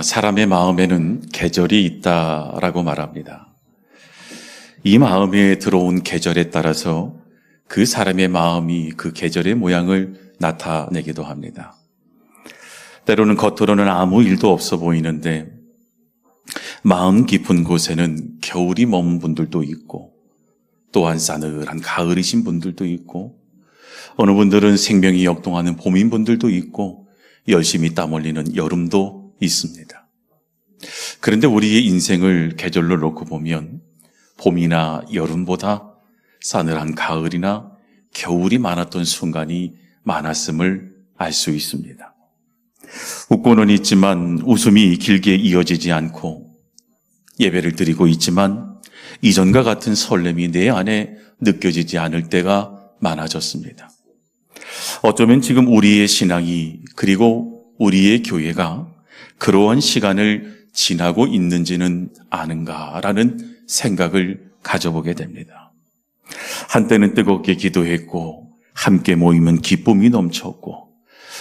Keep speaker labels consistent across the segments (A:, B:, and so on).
A: 사람의 마음에는 계절이 있다라고 말합니다. 이 마음에 들어온 계절에 따라서 그 사람의 마음이 그 계절의 모양을 나타내기도 합니다. 때로는 겉으로는 아무 일도 없어 보이는데 마음 깊은 곳에는 겨울이 머문 분들도 있고, 또한 싸늘한 가을이신 분들도 있고, 어느 분들은 생명이 역동하는 봄인 분들도 있고, 열심히 땀 흘리는 여름도 있습니다. 그런데 우리의 인생을 계절로 놓고 보면 봄이나 여름보다 싸늘한 가을이나 겨울이 많았던 순간이 많았음을 알 수 있습니다. 웃고는 있지만 웃음이 길게 이어지지 않고, 예배를 드리고 있지만 이전과 같은 설렘이 내 안에 느껴지지 않을 때가 많아졌습니다. 어쩌면 지금 우리의 신앙이, 그리고 우리의 교회가 그러한 시간을 지나고 있는지는 아는가라는 생각을 가져보게 됩니다. 한때는 뜨겁게 기도했고, 함께 모이면 기쁨이 넘쳤고,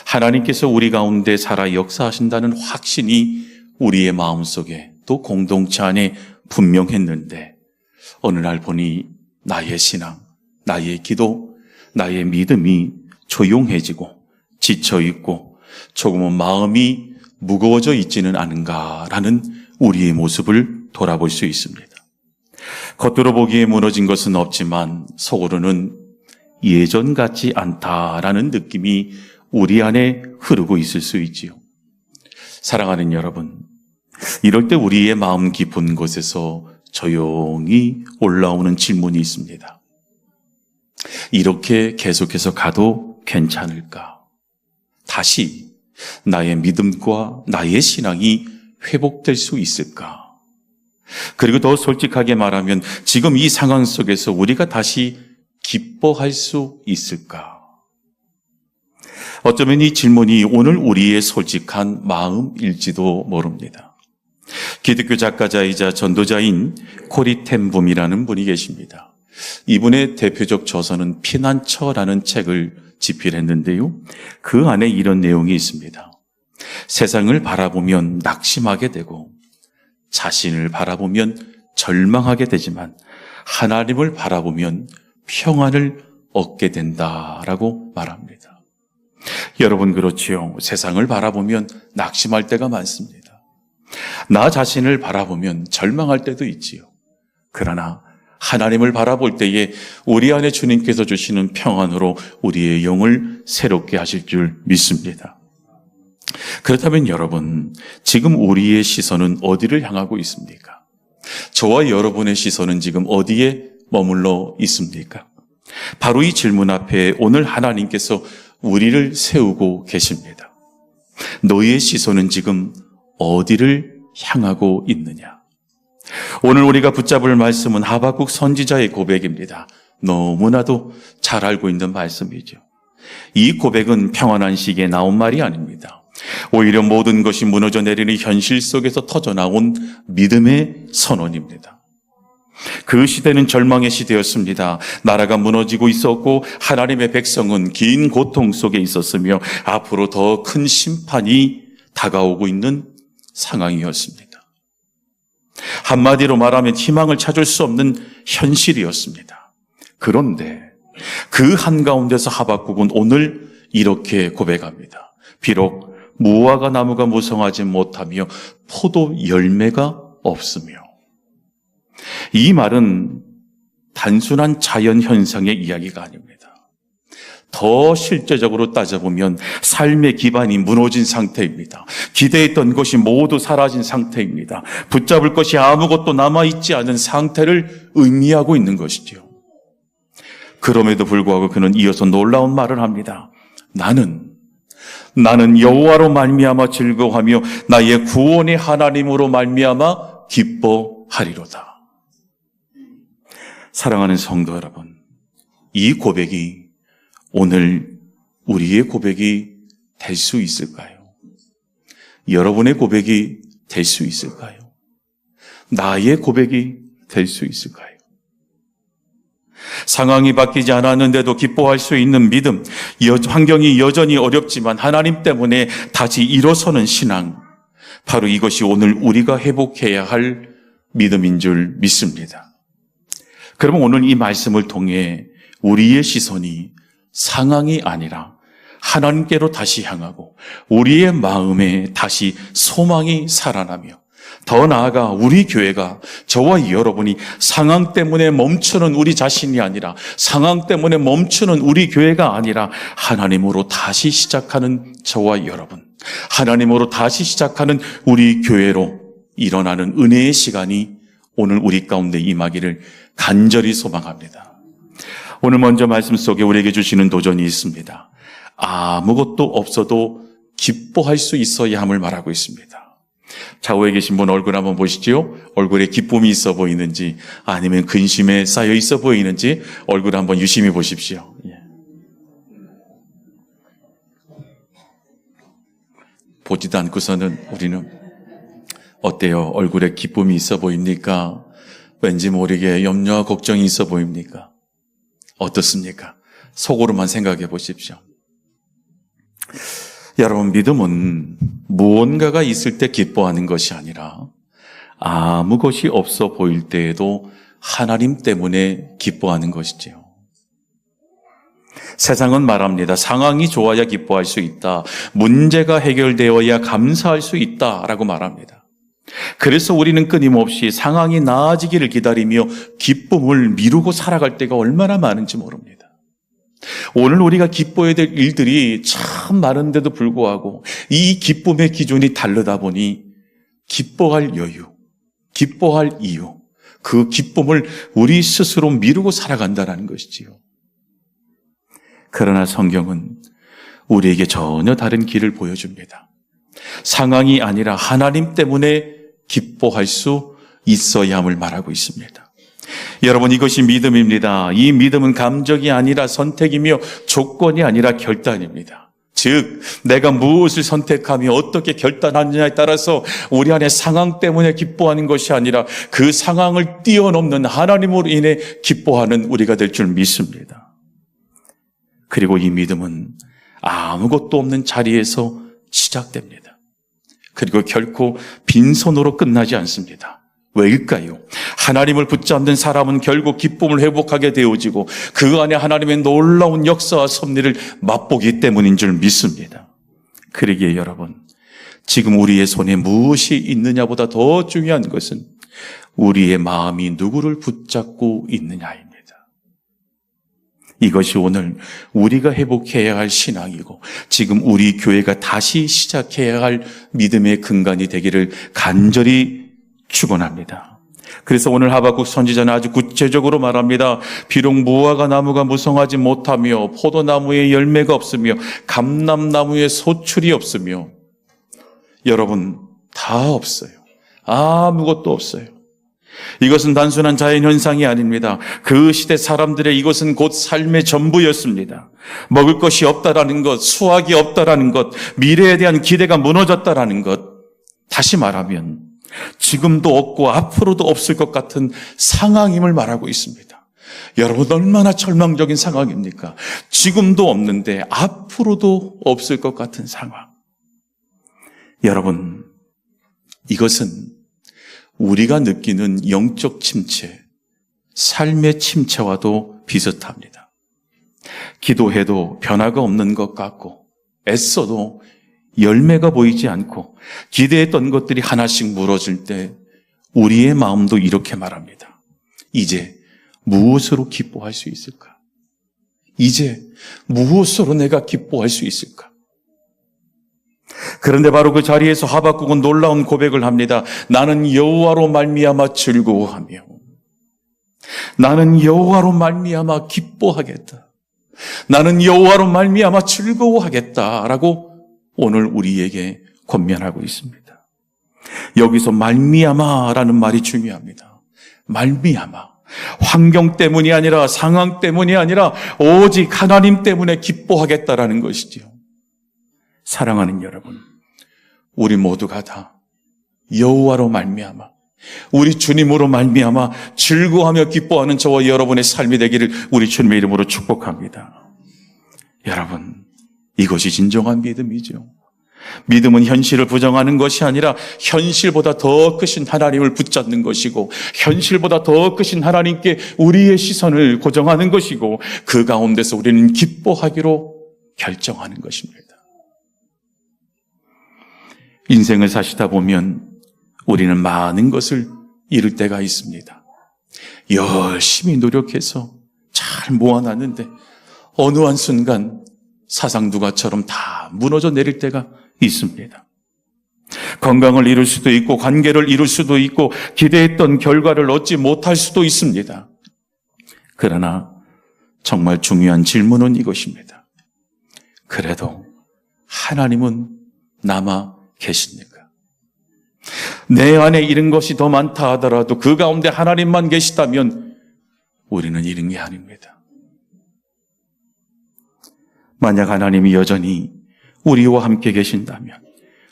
A: 하나님께서 우리 가운데 살아 역사하신다는 확신이 우리의 마음속에, 또 공동체 안에 분명했는데, 어느 날 보니 나의 신앙, 나의 기도, 나의 믿음이 조용해지고 지쳐있고 조금은 마음이 무거워져 있지는 않은가라는 우리의 모습을 돌아볼 수 있습니다. 겉으로 보기에 무너진 것은 없지만 속으로는 예전 같지 않다라는 느낌이 우리 안에 흐르고 있을 수 있지요. 사랑하는 여러분, 이럴 때 우리의 마음 깊은 곳에서 조용히 올라오는 질문이 있습니다. 이렇게 계속해서 가도 괜찮을까? 다시 나의 믿음과 나의 신앙이 회복될 수 있을까? 그리고 더 솔직하게 말하면 지금 이 상황 속에서 우리가 다시 기뻐할 수 있을까? 어쩌면 이 질문이 오늘 우리의 솔직한 마음일지도 모릅니다. 기독교 작가자이자 전도자인 코리 텐 붐이라는 분이 계십니다. 이분의 대표적 저서는 피난처라는 책을 집필했는데요. 그 안에 이런 내용이 있습니다. 세상을 바라보면 낙심하게 되고, 자신을 바라보면 절망하게 되지만 하나님을 바라보면 평안을 얻게 된다라고 말합니다. 여러분, 그렇지요. 세상을 바라보면 낙심할 때가 많습니다. 나 자신을 바라보면 절망할 때도 있지요. 그러나 하나님을 바라볼 때에 우리 안에 주님께서 주시는 평안으로 우리의 영을 새롭게 하실 줄 믿습니다. 그렇다면 여러분, 지금 우리의 시선은 어디를 향하고 있습니까? 저와 여러분의 시선은 지금 어디에 머물러 있습니까? 바로 이 질문 앞에 오늘 하나님께서 우리를 세우고 계십니다. 너희의 시선은 지금 어디를 향하고 있느냐? 오늘 우리가 붙잡을 말씀은 하박국 선지자의 고백입니다. 너무나도 잘 알고 있는 말씀이죠. 이 고백은 평안한 시기에 나온 말이 아닙니다. 오히려 모든 것이 무너져 내리는 현실 속에서 터져나온 믿음의 선언입니다. 그 시대는 절망의 시대였습니다. 나라가 무너지고 있었고 하나님의 백성은 긴 고통 속에 있었으며 앞으로 더 큰 심판이 다가오고 있는 상황이었습니다. 한마디로 말하면 희망을 찾을 수 없는 현실이었습니다. 그런데 그 한가운데서 하박국은 오늘 이렇게 고백합니다. 비록 무화과 나무가 무성하지 못하며 포도 열매가 없으며. 이 말은 단순한 자연 현상의 이야기가 아닙니다. 더 실제적으로 따져보면 삶의 기반이 무너진 상태입니다. 기대했던 것이 모두 사라진 상태입니다. 붙잡을 것이 아무것도 남아있지 않은 상태를 의미하고 있는 것이죠. 그럼에도 불구하고 그는 이어서 놀라운 말을 합니다. 나는 여호와로 말미암아 즐거워하며 나의 구원의 하나님으로 말미암아 기뻐하리로다. 사랑하는 성도 여러분, 이 고백이 오늘 우리의 고백이 될 수 있을까요? 여러분의 고백이 될 수 있을까요? 나의 고백이 될 수 있을까요? 상황이 바뀌지 않았는데도 기뻐할 수 있는 믿음, 환경이 여전히 어렵지만 하나님 때문에 다시 일어서는 신앙, 바로 이것이 오늘 우리가 회복해야 할 믿음인 줄 믿습니다. 그러면 오늘 이 말씀을 통해 우리의 시선이 상황이 아니라 하나님께로 다시 향하고 우리의 마음에 다시 소망이 살아나며 더 나아가 우리 교회가 저와 여러분이 상황 때문에 멈추는 우리 자신이 아니라 상황 때문에 멈추는 우리 교회가 아니라 하나님으로 다시 시작하는 저와 여러분, 하나님으로 다시 시작하는 우리 교회로 일어나는 은혜의 시간이 오늘 우리 가운데 임하기를 간절히 소망합니다. 오늘 먼저 말씀 속에 우리에게 주시는 도전이 있습니다. 아무것도 없어도 기뻐할 수 있어야 함을 말하고 있습니다. 좌우에 계신 분 얼굴 한번 보시죠. 얼굴에 기쁨이 있어 보이는지 아니면 근심에 쌓여 있어 보이는지 얼굴 한번 유심히 보십시오. 보지도 않고서는 우리는 어때요? 얼굴에 기쁨이 있어 보입니까? 왠지 모르게 염려와 걱정이 있어 보입니까? 어떻습니까? 속으로만 생각해 보십시오. 여러분, 믿음은 무언가가 있을 때 기뻐하는 것이 아니라 아무 것이 없어 보일 때에도 하나님 때문에 기뻐하는 것이지요. 세상은 말합니다. 상황이 좋아야 기뻐할 수 있다. 문제가 해결되어야 감사할 수 있다라고 말합니다. 그래서 우리는 끊임없이 상황이 나아지기를 기다리며 기쁨을 미루고 살아갈 때가 얼마나 많은지 모릅니다. 오늘 우리가 기뻐해야 될 일들이 참 많은데도 불구하고 이 기쁨의 기준이 다르다 보니 기뻐할 여유, 기뻐할 이유, 그 기쁨을 우리 스스로 미루고 살아간다는 것이지요. 그러나 성경은 우리에게 전혀 다른 길을 보여줍니다. 상황이 아니라 하나님 때문에 기뻐할 수 있어야 함을 말하고 있습니다. 여러분, 이것이 믿음입니다. 이 믿음은 감정이 아니라 선택이며 조건이 아니라 결단입니다. 즉, 내가 무엇을 선택하며 어떻게 결단하느냐에 따라서 우리 안에 상황 때문에 기뻐하는 것이 아니라 그 상황을 뛰어넘는 하나님으로 인해 기뻐하는 우리가 될 줄 믿습니다. 그리고 이 믿음은 아무것도 없는 자리에서 시작됩니다. 그리고 결코 빈손으로 끝나지 않습니다. 왜일까요? 하나님을 붙잡는 사람은 결국 기쁨을 회복하게 되어지고 그 안에 하나님의 놀라운 역사와 섭리를 맛보기 때문인 줄 믿습니다. 그러기에 여러분, 지금 우리의 손에 무엇이 있느냐보다 더 중요한 것은 우리의 마음이 누구를 붙잡고 있느냐입니다. 이것이 오늘 우리가 회복해야 할 신앙이고 지금 우리 교회가 다시 시작해야 할 믿음의 근간이 되기를 간절히 축원합니다. 그래서 오늘 하박국 선지자는 아주 구체적으로 말합니다. 비록 무화과 나무가 무성하지 못하며 포도나무에 열매가 없으며 감람나무에 소출이 없으며 여러분 다 없어요. 아무것도 없어요. 이것은 단순한 자연현상이 아닙니다. 그 시대 사람들의 이것은 곧 삶의 전부였습니다. 먹을 것이 없다라는 것, 수확이 없다라는 것, 미래에 대한 기대가 무너졌다라는 것, 다시 말하면 지금도 없고 앞으로도 없을 것 같은 상황임을 말하고 있습니다. 여러분, 얼마나 절망적인 상황입니까? 지금도 없는데 앞으로도 없을 것 같은 상황. 여러분, 이것은 우리가 느끼는 영적 침체, 삶의 침체와도 비슷합니다. 기도해도 변화가 없는 것 같고 애써도 열매가 보이지 않고 기대했던 것들이 하나씩 무너질 때 우리의 마음도 이렇게 말합니다. 이제 무엇으로 기뻐할 수 있을까? 이제 무엇으로 내가 기뻐할 수 있을까? 그런데 바로 그 자리에서 하박국은 놀라운 고백을 합니다. 나는 여호와로 말미암아 즐거워하며 나는 여호와로 말미암아 기뻐하겠다. 나는 여호와로 말미암아 즐거워하겠다라고 오늘 우리에게 권면하고 있습니다. 여기서 말미암아라는 말이 중요합니다. 말미암아. 환경 때문이 아니라 상황 때문이 아니라 오직 하나님 때문에 기뻐하겠다라는 것이지요. 사랑하는 여러분, 우리 모두가 다 여호와로 말미암아 우리 주님으로 말미암아 즐거워하며 기뻐하는 저와 여러분의 삶이 되기를 우리 주님의 이름으로 축복합니다. 여러분, 이것이 진정한 믿음이죠. 믿음은 현실을 부정하는 것이 아니라 현실보다 더 크신 하나님을 붙잡는 것이고, 현실보다 더 크신 하나님께 우리의 시선을 고정하는 것이고, 그 가운데서 우리는 기뻐하기로 결정하는 것입니다. 인생을 사시다 보면 우리는 많은 것을 잃을 때가 있습니다. 열심히 노력해서 잘 모아놨는데 어느 한순간 사상두가처럼 다 무너져 내릴 때가 있습니다. 건강을 잃을 수도 있고, 관계를 잃을 수도 있고, 기대했던 결과를 얻지 못할 수도 있습니다. 그러나 정말 중요한 질문은 이것입니다. 그래도 하나님은 남아 계십니까? 내 안에 잃은 것이 더 많다 하더라도 그 가운데 하나님만 계시다면 우리는 잃은 게 아닙니다. 만약 하나님이 여전히 우리와 함께 계신다면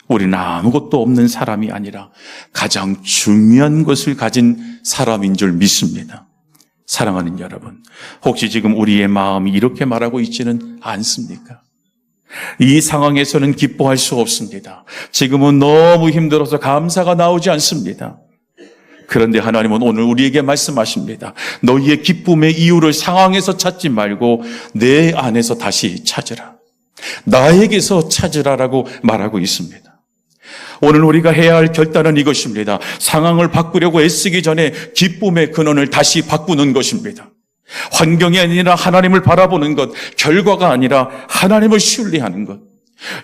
A: 우리는 아무것도 없는 사람이 아니라 가장 중요한 것을 가진 사람인 줄 믿습니다. 사랑하는 여러분, 혹시 지금 우리의 마음이 이렇게 말하고 있지는 않습니까? 이 상황에서는 기뻐할 수 없습니다. 지금은 너무 힘들어서 감사가 나오지 않습니다. 그런데 하나님은 오늘 우리에게 말씀하십니다. 너희의 기쁨의 이유를 상황에서 찾지 말고 내 안에서 다시 찾으라. 나에게서 찾으라라고 말하고 있습니다. 오늘 우리가 해야 할 결단은 이것입니다. 상황을 바꾸려고 애쓰기 전에 기쁨의 근원을 다시 바꾸는 것입니다. 환경이 아니라 하나님을 바라보는 것, 결과가 아니라 하나님을 신뢰하는 것.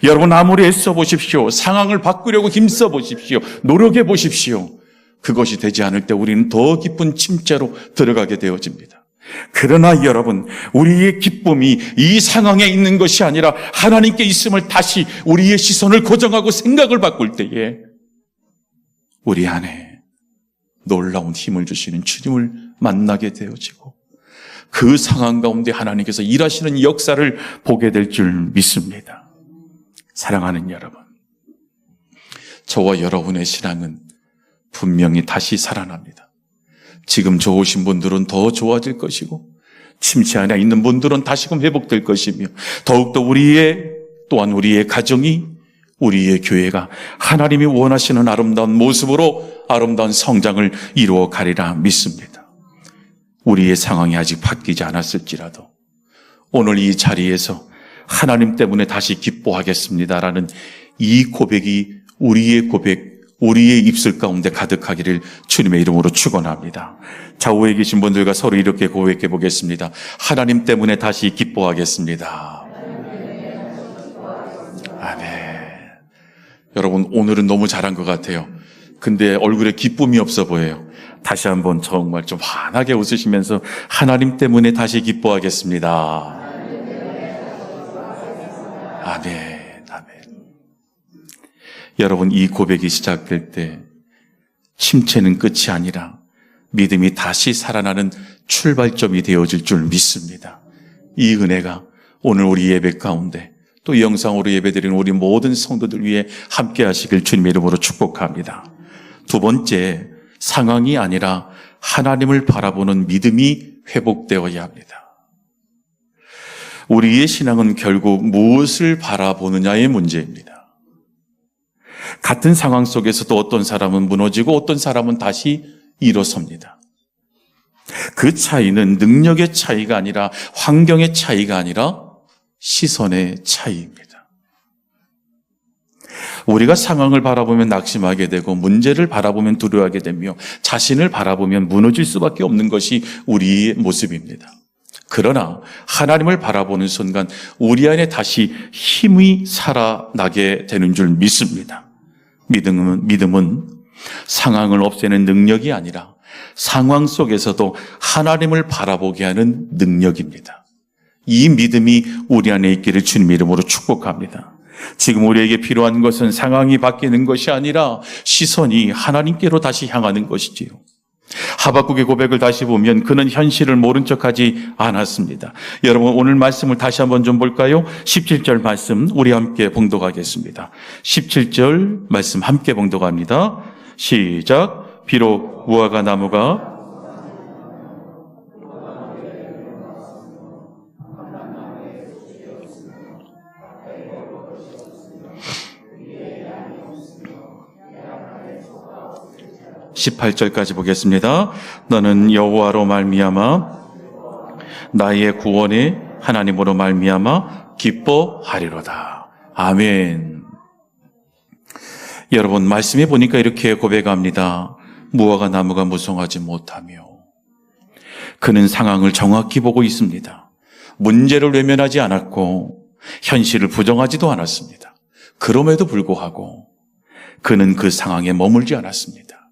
A: 여러분 아무리 애써 보십시오. 상황을 바꾸려고 힘써 보십시오. 노력해 보십시오. 그것이 되지 않을 때 우리는 더 깊은 침체로 들어가게 되어집니다. 그러나 여러분, 우리의 기쁨이 이 상황에 있는 것이 아니라 하나님께 있음을 다시 우리의 시선을 고정하고 생각을 바꿀 때에 우리 안에 놀라운 힘을 주시는 주님을 만나게 되어지고 그 상황 가운데 하나님께서 일하시는 역사를 보게 될 줄 믿습니다. 사랑하는 여러분, 저와 여러분의 신앙은 분명히 다시 살아납니다. 지금 좋으신 분들은 더 좋아질 것이고 침체 안에 있는 분들은 다시금 회복될 것이며 더욱더 또한 우리의 가정이, 우리의 교회가 하나님이 원하시는 아름다운 모습으로 아름다운 성장을 이루어 가리라 믿습니다. 우리의 상황이 아직 바뀌지 않았을지라도 오늘 이 자리에서 하나님 때문에 다시 기뻐하겠습니다라는 이 고백이 우리의 고백, 우리의 입술 가운데 가득하기를 주님의 이름으로 축원합니다. 좌우에 계신 분들과 서로 이렇게 고백해 보겠습니다. 하나님 때문에 다시 기뻐하겠습니다. 아멘. 여러분 오늘은 너무 잘한 것 같아요. 근데 얼굴에 기쁨이 없어 보여요. 다시 한번 정말 좀 환하게 웃으시면서 하나님 때문에 다시 기뻐하겠습니다. 아멘. 여러분 이 고백이 시작될 때 침체는 끝이 아니라 믿음이 다시 살아나는 출발점이 되어질 줄 믿습니다. 이 은혜가 오늘 우리 예배 가운데 또 영상으로 예배드리는 우리 모든 성도들 위해 함께 하시길 주님의 이름으로 축복합니다. 두 번째, 상황이 아니라 하나님을 바라보는 믿음이 회복되어야 합니다. 우리의 신앙은 결국 무엇을 바라보느냐의 문제입니다. 같은 상황 속에서도 어떤 사람은 무너지고 어떤 사람은 다시 일어섭니다. 그 차이는 능력의 차이가 아니라 환경의 차이가 아니라 시선의 차이입니다. 우리가 상황을 바라보면 낙심하게 되고 문제를 바라보면 두려워하게 되며 자신을 바라보면 무너질 수밖에 없는 것이 우리의 모습입니다. 그러나 하나님을 바라보는 순간 우리 안에 다시 힘이 살아나게 되는 줄 믿습니다. 믿음은 상황을 없애는 능력이 아니라 상황 속에서도 하나님을 바라보게 하는 능력입니다. 이 믿음이 우리 안에 있기를 주님의 이름으로 축복합니다. 지금 우리에게 필요한 것은 상황이 바뀌는 것이 아니라 시선이 하나님께로 다시 향하는 것이지요. 하박국의 고백을 다시 보면 그는 현실을 모른 척하지 않았습니다. 여러분 오늘 말씀을 다시 한번 좀 볼까요? 17절 말씀 우리 함께 봉독하겠습니다. 17절 말씀 함께 봉독합니다. 시작. 비록 무화과 나무가 18절까지 보겠습니다. 너는 여호와로 말미암아 나의 구원의 하나님으로 말미암아 기뻐하리로다. 아멘. 여러분, 말씀해 보니까 이렇게 고백합니다. 무화과 나무가 무성하지 못하며 그는 상황을 정확히 보고 있습니다. 문제를 외면하지 않았고 현실을 부정하지도 않았습니다. 그럼에도 불구하고 그는 그 상황에 머물지 않았습니다.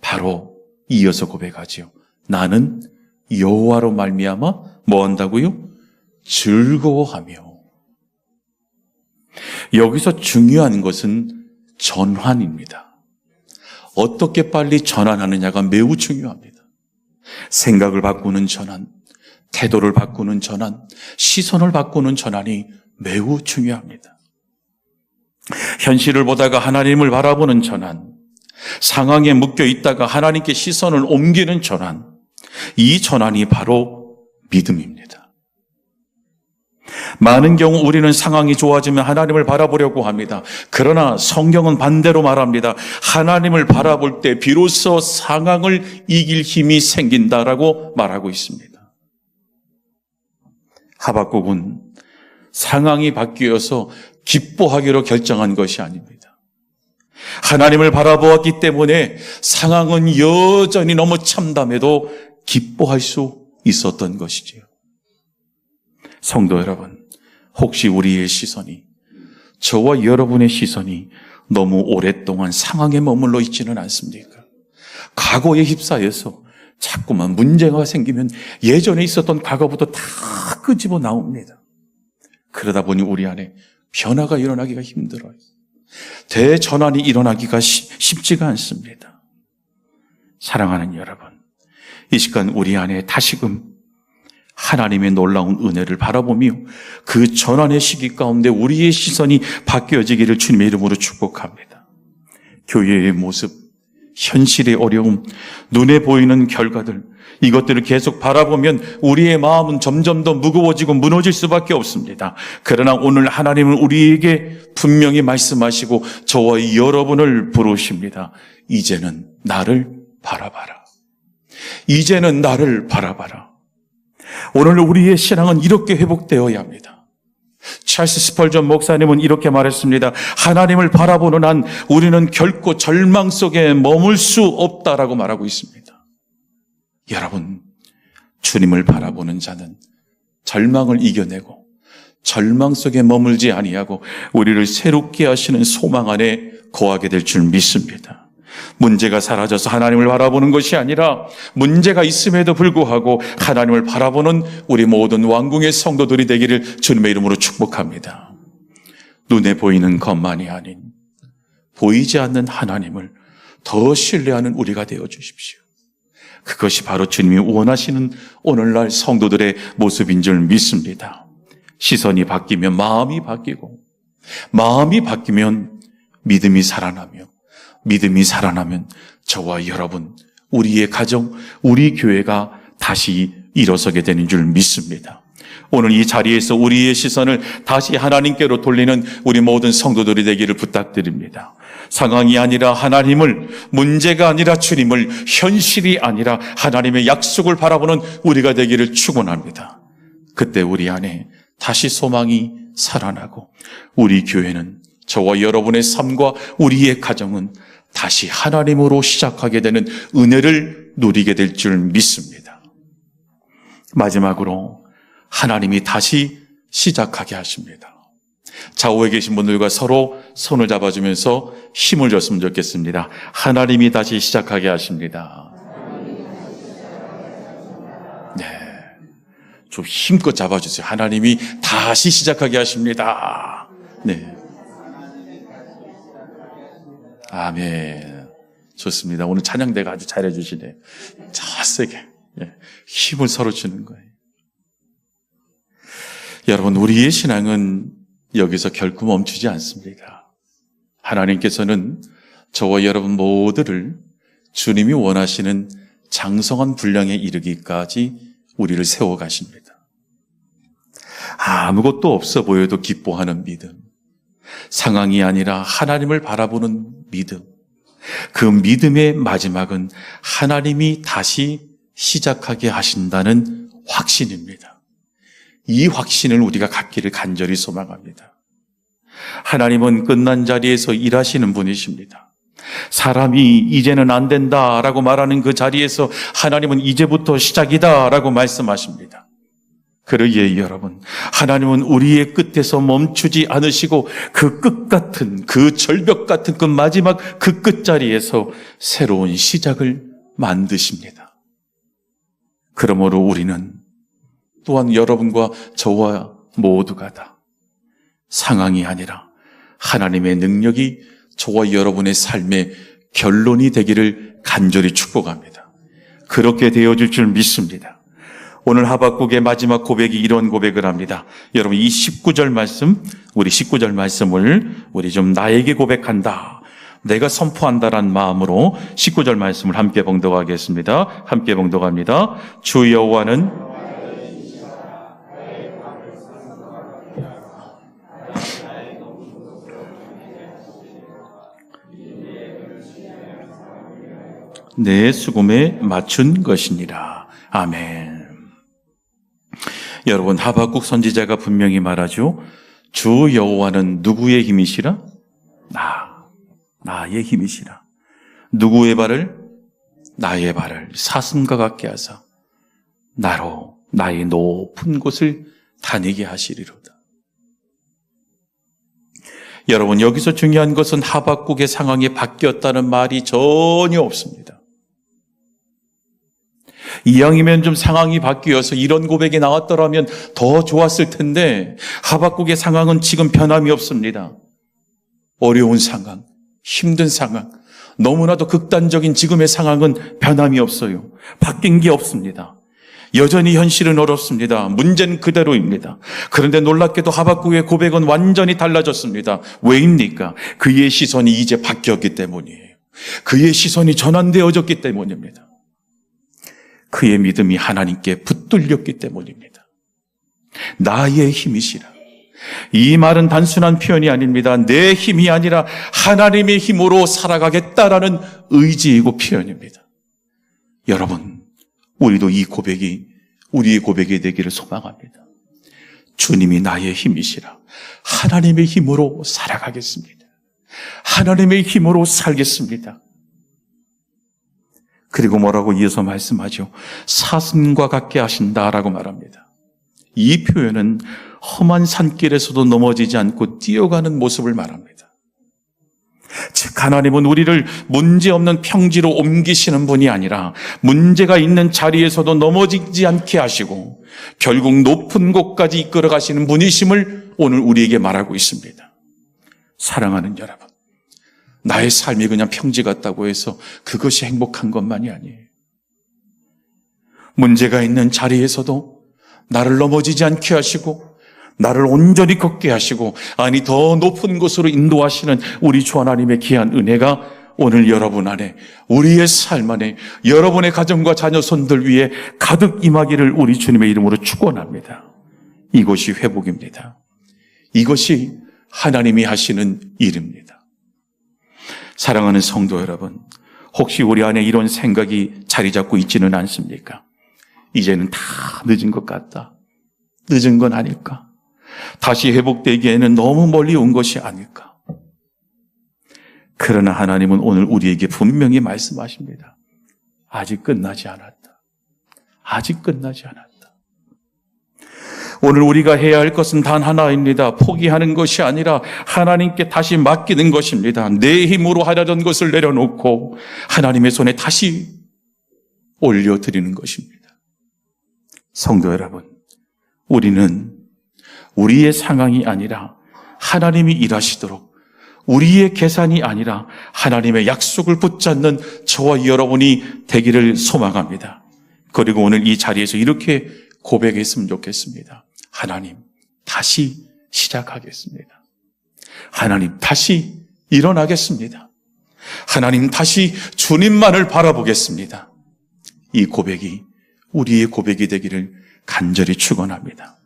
A: 바로 이어서 고백하지요. 나는 여호와로 말미암아 뭐 한다고요? 즐거워하며. 여기서 중요한 것은 전환입니다. 어떻게 빨리 전환하느냐가 매우 중요합니다. 생각을 바꾸는 전환, 태도를 바꾸는 전환, 시선을 바꾸는 전환이 매우 중요합니다. 현실을 보다가 하나님을 바라보는 전환, 상황에 묶여 있다가 하나님께 시선을 옮기는 전환, 이 전환이 바로 믿음입니다. 많은 경우 우리는 상황이 좋아지면 하나님을 바라보려고 합니다. 그러나 성경은 반대로 말합니다. 하나님을 바라볼 때 비로소 상황을 이길 힘이 생긴다라고 말하고 있습니다. 하박국은 상황이 바뀌어서 기뻐하기로 결정한 것이 아닙니다. 하나님을 바라보았기 때문에 상황은 여전히 너무 참담해도 기뻐할 수 있었던 것이지요. 성도 여러분, 혹시 우리의 시선이, 저와 여러분의 시선이 너무 오랫동안 상황에 머물러 있지는 않습니까? 과거에 휩싸여서 자꾸만 문제가 생기면 예전에 있었던 과거부터 다 끄집어 나옵니다. 그러다 보니 우리 안에 변화가 일어나기가 힘들어요. 대전환이 일어나기가 쉽지가 않습니다. 사랑하는 여러분, 이 시간 우리 안에 다시금 하나님의 놀라운 은혜를 바라보며 그 전환의 시기 가운데 우리의 시선이 바뀌어지기를 주님의 이름으로 축복합니다. 교회의 모습, 현실의 어려움, 눈에 보이는 결과들, 이것들을 계속 바라보면 우리의 마음은 점점 더 무거워지고 무너질 수밖에 없습니다. 그러나 오늘 하나님은 우리에게 분명히 말씀하시고 저와 여러분을 부르십니다. 이제는 나를 바라봐라. 이제는 나를 바라봐라. 오늘 우리의 신앙은 이렇게 회복되어야 합니다. 찰스 스펄전 목사님은 이렇게 말했습니다. 하나님을 바라보는 한 우리는 결코 절망 속에 머물 수 없다라고 말하고 있습니다. 여러분, 주님을 바라보는 자는 절망을 이겨내고 절망 속에 머물지 아니하고 우리를 새롭게 하시는 소망 안에 거하게 될 줄 믿습니다. 문제가 사라져서 하나님을 바라보는 것이 아니라 문제가 있음에도 불구하고 하나님을 바라보는 우리 모든 왕궁의 성도들이 되기를 주님의 이름으로 축복합니다. 눈에 보이는 것만이 아닌 보이지 않는 하나님을 더 신뢰하는 우리가 되어 주십시오. 그것이 바로 주님이 원하시는 오늘날 성도들의 모습인 줄 믿습니다. 시선이 바뀌면 마음이 바뀌고, 마음이 바뀌면 믿음이 살아나며, 믿음이 살아나면 저와 여러분, 우리의 가정, 우리 교회가 다시 일어서게 되는 줄 믿습니다. 오늘 이 자리에서 우리의 시선을 다시 하나님께로 돌리는 우리 모든 성도들이 되기를 부탁드립니다. 상황이 아니라 하나님을, 문제가 아니라 주님을, 현실이 아니라 하나님의 약속을 바라보는 우리가 되기를 축원합니다. 그때 우리 안에 다시 소망이 살아나고 우리 교회는, 저와 여러분의 삶과 우리의 가정은 다시 하나님으로 시작하게 되는 은혜를 누리게 될 줄 믿습니다. 마지막으로 하나님이 다시 시작하게 하십니다. 좌우에 계신 분들과 서로 손을 잡아주면서 힘을 줬으면 좋겠습니다. 하나님이 다시 시작하게 하십니다. 네, 좀 힘껏 잡아주세요. 하나님이 다시 시작하게 하십니다. 네. 아멘. 좋습니다. 오늘 찬양대가 아주 잘해주시네요. 저 세게 힘을 서로 주는 거예요. 여러분, 우리의 신앙은 여기서 결코 멈추지 않습니다. 하나님께서는 저와 여러분 모두를 주님이 원하시는 장성한 분량에 이르기까지 우리를 세워가십니다. 아무것도 없어 보여도 기뻐하는 믿음, 상황이 아니라 하나님을 바라보는 믿음, 그 믿음의 마지막은 하나님이 다시 시작하게 하신다는 확신입니다. 이 확신을 우리가 갖기를 간절히 소망합니다. 하나님은 끝난 자리에서 일하시는 분이십니다. 사람이 이제는 안 된다라고 말하는 그 자리에서 하나님은 이제부터 시작이다라고 말씀하십니다. 그러기에 여러분, 하나님은 우리의 끝에서 멈추지 않으시고 그 끝 같은, 그 절벽 같은 그 마지막 그 끝자리에서 새로운 시작을 만드십니다. 그러므로 우리는 또한 여러분과 저와 모두가 다 상황이 아니라 하나님의 능력이 저와 여러분의 삶의 결론이 되기를 간절히 축복합니다. 그렇게 되어질 줄 믿습니다. 오늘 하박국의 마지막 고백이 이런 고백을 합니다. 여러분 이 19절 말씀, 우리 19절 말씀을 우리 좀 나에게 고백한다, 내가 선포한다라는 마음으로 19절 말씀을 함께 봉독하겠습니다. 함께 봉독합니다. 주 여호와는 내 수금에 맞춘 것이니라. 아멘. 여러분, 하박국 선지자가 분명히 말하죠. 주 여호와는 누구의 힘이시라? 나의 힘이시라. 누구의 발을? 나의 발을 사슴과 같게 하사 나로 나의 높은 곳을 다니게 하시리로다. 여러분, 여기서 중요한 것은 하박국의 상황이 바뀌었다는 말이 전혀 없습니다. 이왕이면 좀 상황이 바뀌어서 이런 고백이 나왔더라면 더 좋았을 텐데 하박국의 상황은 지금 변함이 없습니다. 어려운 상황, 힘든 상황, 너무나도 극단적인 지금의 상황은 변함이 없어요. 바뀐 게 없습니다. 여전히 현실은 어렵습니다. 문제는 그대로입니다. 그런데 놀랍게도 하박국의 고백은 완전히 달라졌습니다. 왜입니까? 그의 시선이 이제 바뀌었기 때문이에요. 그의 시선이 전환되어졌기 때문입니다. 그의 믿음이 하나님께 붙들렸기 때문입니다. 나의 힘이시라. 이 말은 단순한 표현이 아닙니다. 내 힘이 아니라 하나님의 힘으로 살아가겠다라는 의지이고 표현입니다. 여러분, 우리도 이 고백이 우리의 고백이 되기를 소망합니다. 주님이 나의 힘이시라. 하나님의 힘으로 살아가겠습니다. 하나님의 힘으로 살겠습니다. 그리고 뭐라고 이어서 말씀하죠? 사슴과 같게 하신다라고 말합니다. 이 표현은 험한 산길에서도 넘어지지 않고 뛰어가는 모습을 말합니다. 즉 하나님은 우리를 문제없는 평지로 옮기시는 분이 아니라 문제가 있는 자리에서도 넘어지지 않게 하시고 결국 높은 곳까지 이끌어 가시는 분이심을 오늘 우리에게 말하고 있습니다. 사랑하는 여러분, 나의 삶이 그냥 평지 같다고 해서 그것이 행복한 것만이 아니에요. 문제가 있는 자리에서도 나를 넘어지지 않게 하시고 나를 온전히 걷게 하시고 아니 더 높은 곳으로 인도하시는 우리 주 하나님의 귀한 은혜가 오늘 여러분 안에, 우리의 삶 안에, 여러분의 가정과 자녀손들 위에 가득 임하기를 우리 주님의 이름으로 축원합니다. 이것이 회복입니다. 이것이 하나님이 하시는 일입니다. 사랑하는 성도 여러분, 혹시 우리 안에 이런 생각이 자리 잡고 있지는 않습니까? 이제는 다 늦은 것 같다. 늦은 건 아닐까? 다시 회복되기에는 너무 멀리 온 것이 아닐까? 그러나 하나님은 오늘 우리에게 분명히 말씀하십니다. 아직 끝나지 않았다. 아직 끝나지 않았다. 오늘 우리가 해야 할 것은 단 하나입니다. 포기하는 것이 아니라 하나님께 다시 맡기는 것입니다. 내 힘으로 하려던 것을 내려놓고 하나님의 손에 다시 올려드리는 것입니다. 성도 여러분, 우리는 우리의 상황이 아니라 하나님이 일하시도록, 우리의 계산이 아니라 하나님의 약속을 붙잡는 저와 여러분이 되기를 소망합니다. 그리고 오늘 이 자리에서 이렇게 고백했으면 좋겠습니다. 하나님, 다시 시작하겠습니다. 하나님, 다시 일어나겠습니다. 하나님, 다시 주님만을 바라보겠습니다. 이 고백이 우리의 고백이 되기를 간절히 축원합니다.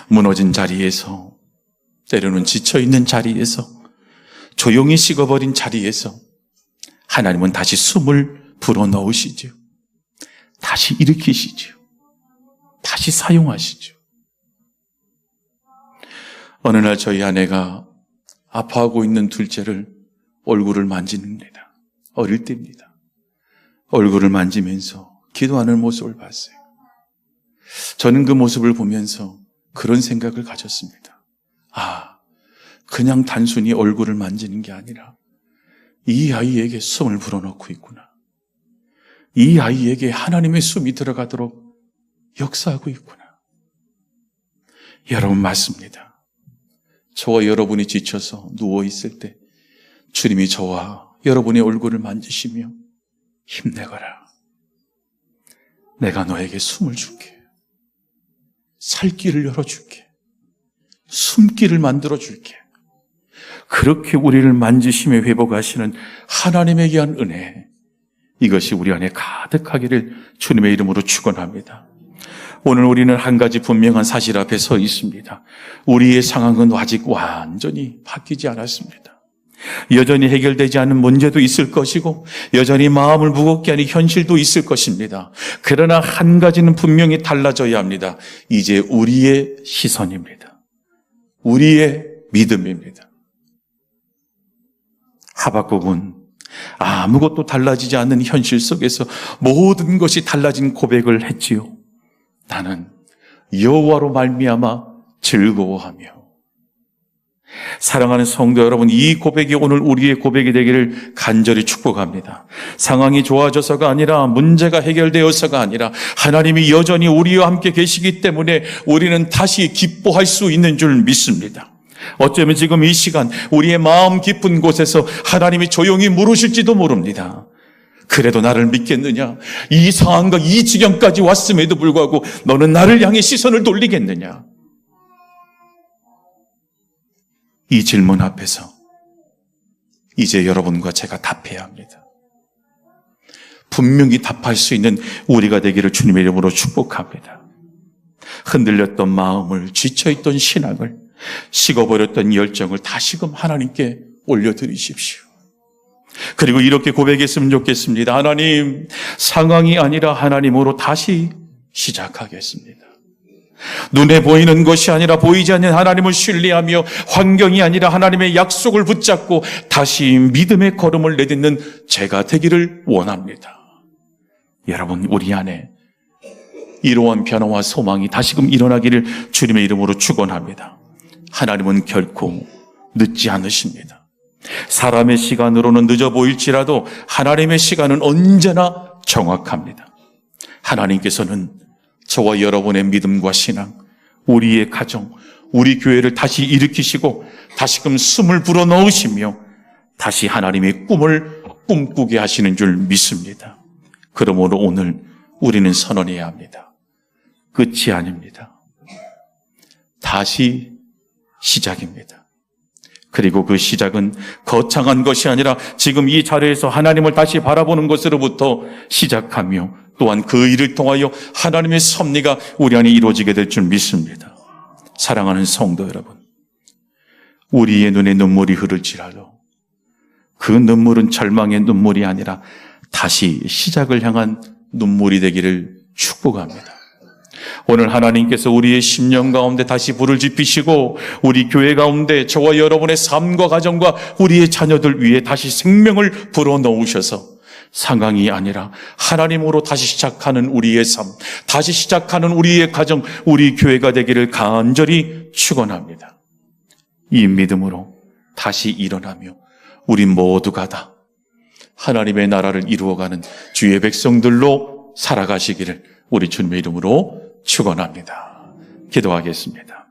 A: 무너진 자리에서, 때로는 지쳐있는 자리에서 조용히 식어버린 자리에서 하나님은 다시 숨을 불어넣으시죠. 다시 일으키시죠. 다시 사용하시죠. 어느 날 저희 아내가 아파하고 있는 둘째를 얼굴을 만집니다. 어릴 때입니다. 얼굴을 만지면서 기도하는 모습을 봤어요. 저는 그 모습을 보면서 그런 생각을 가졌습니다. 그냥 단순히 얼굴을 만지는 게 아니라 이 아이에게 숨을 불어넣고 있구나. 이 아이에게 하나님의 숨이 들어가도록 역사하고 있구나. 여러분, 맞습니다. 저와 여러분이 지쳐서 누워있을 때 주님이 저와 여러분의 얼굴을 만지시며 힘내거라. 내가 너에게 숨을 줄게. 살 길을 열어줄게. 숨길을 만들어줄게. 그렇게 우리를 만지시며 회복하시는 하나님에 의한 은혜, 이것이 우리 안에 가득하기를 주님의 이름으로 축원합니다. 오늘 우리는 한 가지 분명한 사실 앞에 서 있습니다. 우리의 상황은 아직 완전히 바뀌지 않았습니다. 여전히 해결되지 않은 문제도 있을 것이고 여전히 마음을 무겁게 하는 현실도 있을 것입니다. 그러나 한 가지는 분명히 달라져야 합니다. 이제 우리의 시선입니다. 우리의 믿음입니다. 하박국은 아무것도 달라지지 않는 현실 속에서 모든 것이 달라진 고백을 했지요. 나는 여호와로 말미암아 즐거워하며. 사랑하는 성도 여러분, 이 고백이 오늘 우리의 고백이 되기를 간절히 축복합니다. 상황이 좋아져서가 아니라, 문제가 해결되어서가 아니라 하나님이 여전히 우리와 함께 계시기 때문에 우리는 다시 기뻐할 수 있는 줄 믿습니다. 어쩌면 지금 이 시간 우리의 마음 깊은 곳에서 하나님이 조용히 물으실지도 모릅니다. 그래도 나를 믿겠느냐? 이 상황과 이 지경까지 왔음에도 불구하고 너는 나를 향해 시선을 돌리겠느냐? 이 질문 앞에서 이제 여러분과 제가 답해야 합니다. 분명히 답할 수 있는 우리가 되기를 주님의 이름으로 축복합니다. 흔들렸던 마음을, 지쳐있던 신앙을, 식어버렸던 열정을 다시금 하나님께 올려드리십시오. 그리고 이렇게 고백했으면 좋겠습니다. 하나님, 상황이 아니라 하나님으로 다시 시작하겠습니다. 눈에 보이는 것이 아니라 보이지 않는 하나님을 신뢰하며, 환경이 아니라 하나님의 약속을 붙잡고 다시 믿음의 걸음을 내딛는 제가 되기를 원합니다. 여러분, 우리 안에 이러한 변화와 소망이 다시금 일어나기를 주님의 이름으로 축원합니다. 하나님은 결코 늦지 않으십니다. 사람의 시간으로는 늦어 보일지라도 하나님의 시간은 언제나 정확합니다. 하나님께서는 저와 여러분의 믿음과 신앙, 우리의 가정, 우리 교회를 다시 일으키시고 다시금 숨을 불어넣으시며 다시 하나님의 꿈을 꿈꾸게 하시는 줄 믿습니다. 그러므로 오늘 우리는 선언해야 합니다. 끝이 아닙니다. 다시 시작입니다. 그리고 그 시작은 거창한 것이 아니라 지금 이 자리에서 하나님을 다시 바라보는 것으로부터 시작하며, 또한 그 일을 통하여 하나님의 섭리가 우리 안에 이루어지게 될 줄 믿습니다. 사랑하는 성도 여러분, 우리의 눈에 눈물이 흐를지라도 그 눈물은 절망의 눈물이 아니라 다시 시작을 향한 눈물이 되기를 축복합니다. 오늘 하나님께서 우리의 심령 가운데 다시 불을 지피시고 우리 교회 가운데 저와 여러분의 삶과 가정과 우리의 자녀들 위해 다시 생명을 불어넣으셔서 상황이 아니라 하나님으로 다시 시작하는 우리의 삶, 다시 시작하는 우리의 가정, 우리 교회가 되기를 간절히 축원합니다. 이 믿음으로 다시 일어나며 우리 모두가 다 하나님의 나라를 이루어가는 주의 백성들로 살아가시기를 우리 주님의 이름으로 축원합니다. 기도하겠습니다.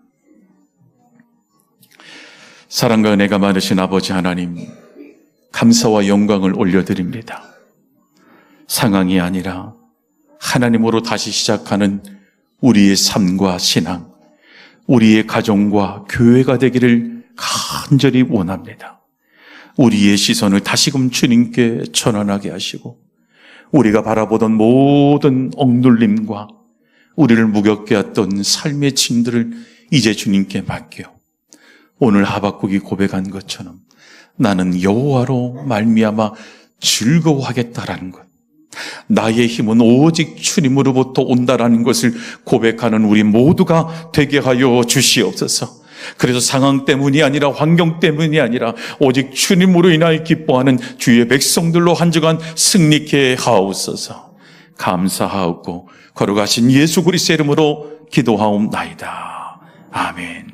A: 사랑과 은혜가 많으신 아버지 하나님, 감사와 영광을 올려드립니다. 상황이 아니라 하나님으로 다시 시작하는 우리의 삶과 신앙, 우리의 가정과 교회가 되기를 간절히 원합니다. 우리의 시선을 다시금 주님께 전환하게 하시고 우리가 바라보던 모든 억눌림과 우리를 무겁게 했던 삶의 짐들을 이제 주님께 맡겨 오늘 하박국이 고백한 것처럼 나는 여호와로 말미암아 즐거워하겠다라는 것, 나의 힘은 오직 주님으로부터 온다라는 것을 고백하는 우리 모두가 되게 하여 주시옵소서. 그래서 상황 때문이 아니라 환경 때문이 아니라 오직 주님으로 인하여 기뻐하는 주의 백성들로 한 주간 승리케 하옵소서. 감사하옵고 거룩하신 예수 그리스도의 이름으로 기도하옵나이다. 아멘.